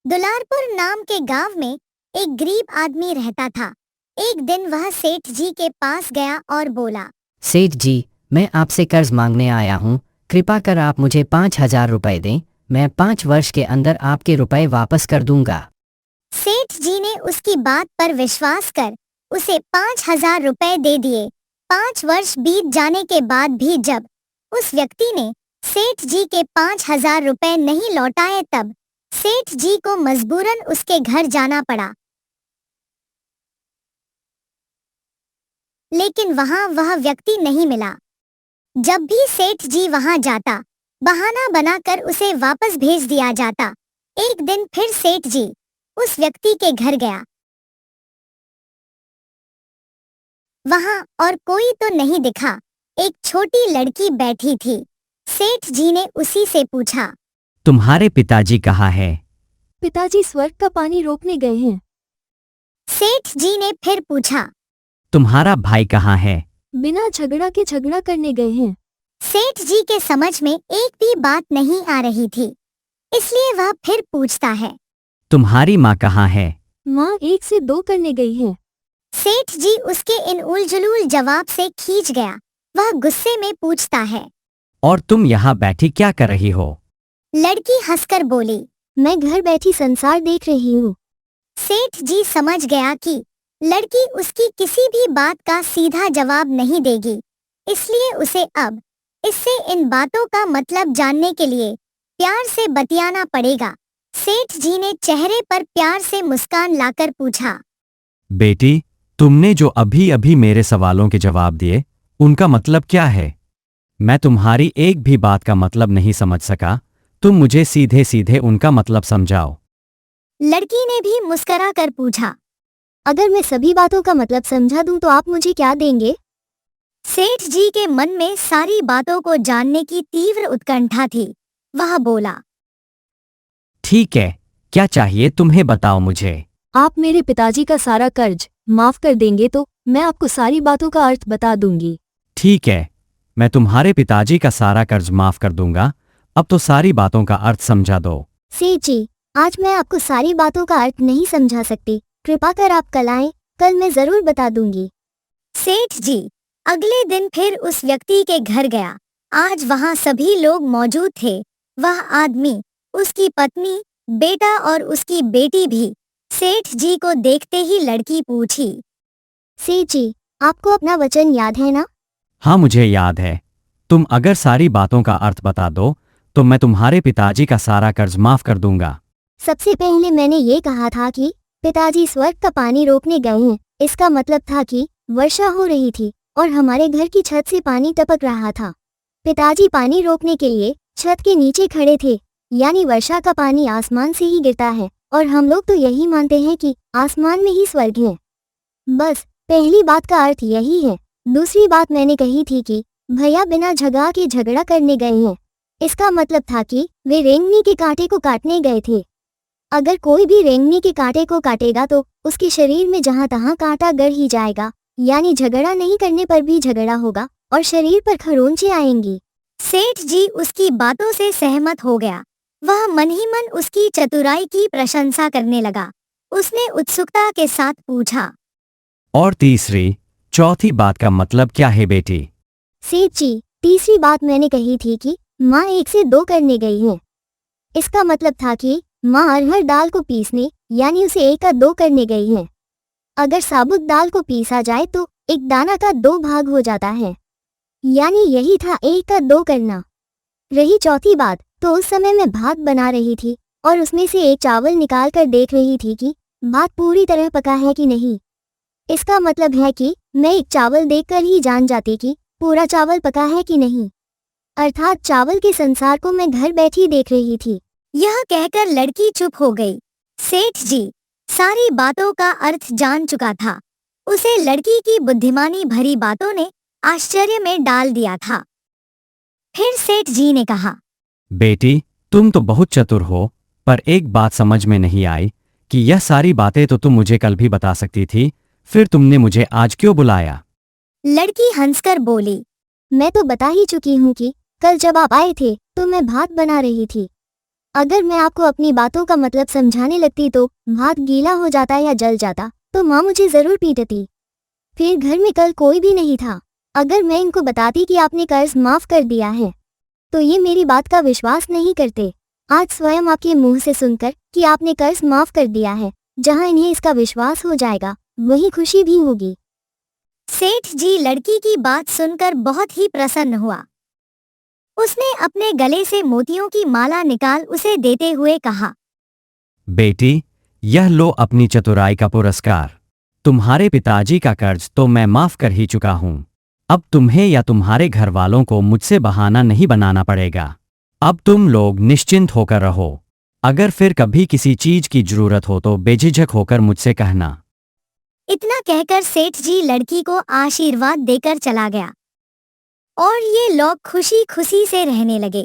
दुलारपुर नाम के गांव में एक गरीब आदमी रहता था। एक दिन वह सेठ जी के पास गया और बोला, सेठ जी, मैं आपसे कर्ज मांगने आया हूँ। कृपा कर आप मुझे 5,000 रुपए दें। मैं 5 वर्ष के अंदर आपके रुपए वापस कर दूंगा। सेठ जी ने उसकी बात पर विश्वास कर उसे 5,000 रुपए दे दिए। 5 वर्ष बीत जाने के बाद भी जब उस व्यक्ति ने सेठ जी के 5,000 रुपए नहीं लौटाए तब सेठ जी को मजबूरन उसके घर जाना पड़ा। लेकिन वहां वह व्यक्ति नहीं मिला। जब भी सेठ जी वहां जाता, बहाना बनाकर उसे वापस भेज दिया जाता। एक दिन फिर सेठ जी उस व्यक्ति के घर गया। वहां और कोई तो नहीं दिखा। एक छोटी लड़की बैठी थी। सेठ जी ने उसी से पूछा, तुम्हारे पिताजी कहाँ है? पिताजी स्वर्ग का पानी रोकने गए हैं। सेठ जी ने फिर पूछा, तुम्हारा भाई कहाँ है? बिना झगड़ा के झगड़ा करने गए हैं। सेठ जी के समझ में एक भी बात नहीं आ रही थी, इसलिए वह फिर पूछता है, तुम्हारी माँ कहाँ है? माँ 1 से 2 करने गई है। सेठ जी उसके इन उलझुल जवाब से खींच गया। वह गुस्से में पूछता है, और तुम यहाँ बैठी क्या कर रही हो? लड़की हंसकर बोली, मैं घर बैठी संसार देख रही हूँ। सेठ जी समझ गया कि लड़की उसकी किसी भी बात का सीधा जवाब नहीं देगी, इसलिए उसे अब इससे इन बातों का मतलब जानने के लिए प्यार से बतियाना पड़ेगा। सेठ जी ने चेहरे पर प्यार से मुस्कान लाकर पूछा, बेटी, तुमने जो अभी अभी मेरे सवालों के जवाब दिए, उनका मतलब क्या है? मैं तुम्हारी एक भी बात का मतलब नहीं समझ सका। तुम मुझे सीधे सीधे उनका मतलब समझाओ। लड़की ने भी मुस्करा कर पूछा, अगर मैं सभी बातों का मतलब समझा दूं तो आप मुझे क्या देंगे? सेठ जी के मन में सारी बातों को जानने की तीव्र उत्कंठा थी। वह बोला, ठीक है, क्या चाहिए तुम्हें बताओ मुझे। आप मेरे पिताजी का सारा कर्ज माफ कर देंगे तो मैं आपको सारी बातों का अर्थ बता दूंगी। ठीक है, मैं तुम्हारे पिताजी का सारा कर्ज माफ कर दूंगा। अब तो सारी बातों का अर्थ समझा दो। सेठ जी, आज मैं आपको सारी बातों का अर्थ नहीं समझा सकती। कृपा कर आप कल आएं, कल मैं जरूर बता दूंगी। सेठ जी अगले दिन फिर उस व्यक्ति के घर गया। आज वहां सभी लोग मौजूद थे। वह आदमी, उसकी पत्नी, बेटा और उसकी बेटी भी। सेठ जी को देखते ही लड़की पूछी, सेठ जी, आपको अपना वचन याद है ना? हाँ, मुझे याद है। तुम अगर सारी बातों का अर्थ बता दो तो मैं तुम्हारे पिताजी का सारा कर्ज माफ कर दूंगा। सबसे पहले मैंने ये कहा था कि पिताजी स्वर्ग का पानी रोकने गए हैं। इसका मतलब था कि वर्षा हो रही थी और हमारे घर की छत से पानी टपक रहा था। पिताजी पानी रोकने के लिए छत के नीचे खड़े थे, यानी वर्षा का पानी आसमान से ही गिरता है और हम लोग तो यही मानते हैं कि आसमान में ही स्वर्ग है। बस पहली बात का अर्थ यही है। दूसरी बात मैंने कही थी कि भैया बिना झगड़ा के झगड़ा करने गए हैं। इसका मतलब था कि वे रेंगनी के कांटे को काटने गए थे। अगर कोई भी रेंगनी के कांटे को काटेगा तो उसके शरीर में जहां तहां कांटा गड़ ही जाएगा, यानी झगड़ा नहीं करने पर भी झगड़ा होगा और शरीर पर खरोंचे आएंगी। सेठ जी उसकी बातों से सहमत हो गया। वह मन ही मन उसकी चतुराई की प्रशंसा करने लगा। उसने उत्सुकता के साथ पूछा, और तीसरी, चौथी बात का मतलब क्या है बेटी? सेठ जी, तीसरी बात मैंने कही थी कि माँ 1 से 2 करने गई है। इसका मतलब था कि माँ अरहर दाल को पीसने, यानी उसे 1 का 2 करने गई है। अगर साबुत दाल को पीसा जाए तो एक दाना का 2 भाग हो जाता है, यानी यही था 1 का 2 करना। रही चौथी बात, तो उस समय मैं भात बना रही थी और उसमें से एक चावल निकाल कर देख रही थी कि भात पूरी तरह पका है कि नहीं। इसका मतलब है कि मैं एक चावल देखकर ही जान जाती कि पूरा चावल पका है कि नहीं, अर्थात चावल के संसार को मैं घर बैठी देख रही थी। यह कहकर लड़की चुप हो गई। सेठ जी सारी बातों का अर्थ जान चुका था। उसे लड़की की बुद्धिमानी भरी बातों ने आश्चर्य में डाल दिया था। फिर सेठ जी ने कहा, बेटी, तुम तो बहुत चतुर हो, पर एक बात समझ में नहीं आई कि यह सारी बातें तो तुम मुझे कल भी बता सकती थी, फिर तुमने मुझे आज क्यों बुलाया? लड़की हंसकर बोली, मैं तो बता ही चुकी हूँ कि कल जब आप आए थे तो मैं भात बना रही थी। अगर मैं आपको अपनी बातों का मतलब समझाने लगती तो भात गीला हो जाता या जल जाता तो माँ मुझे जरूर पीटती। फिर घर में कल कोई भी नहीं था। अगर मैं इनको बताती कि आपने कर्ज माफ कर दिया है तो ये मेरी बात का विश्वास नहीं करते। आज स्वयं आपके मुंह से सुनकर कि आपने कर्ज माफ कर दिया है, जहां इन्हें इसका विश्वास हो जाएगा वही खुशी भी होगी। सेठ जी लड़की की बात सुनकर बहुत ही प्रसन्न हुआ। उसने अपने गले से मोतियों की माला निकाल उसे देते हुए कहा, बेटी, यह लो अपनी चतुराई का पुरस्कार। तुम्हारे पिताजी का कर्ज तो मैं माफ कर ही चुका हूं। अब तुम्हें या तुम्हारे घर वालों को मुझसे बहाना नहीं बनाना पड़ेगा। अब तुम लोग निश्चिंत होकर रहो। अगर फिर कभी किसी चीज की जरूरत हो तो बेझिझक होकर मुझसे कहना। इतना कहकर सेठ जी लड़की को आशीर्वाद देकर चला गया और ये लोग खुशी खुशी से रहने लगे।